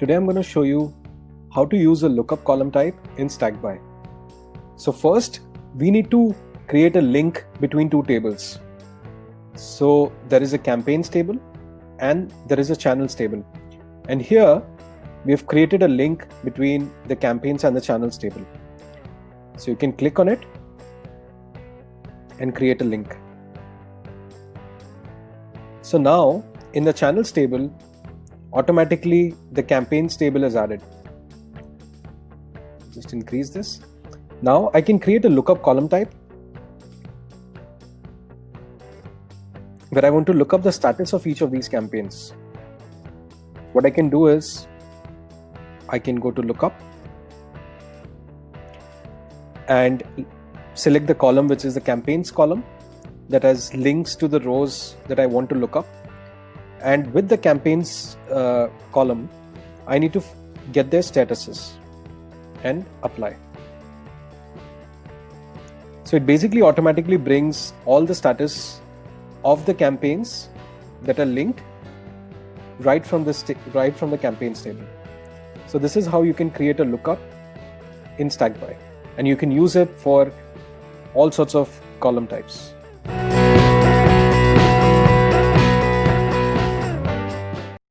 Today I'm going to show you how to use a lookup column type in Stackby. So first, we need to create a link between two tables. So there is a campaigns table and there is a channels table. And here we have created a link between the campaigns and the channels table. So you can click on it and create a link. So now in the channels table, automatically the campaigns table is added. Just increase this. Now I can create a lookup column type where I want to look up the status of each of these campaigns. What I can do is I can go to lookup and select the column which is the campaigns column that has links to the rows that I want to look up. And with the campaigns column, I need to get their statuses and apply. So it basically automatically brings all the status of the campaigns that are linked right from the campaigns table. So this is how you can create a lookup in Stackby, and you can use it for all sorts of column types.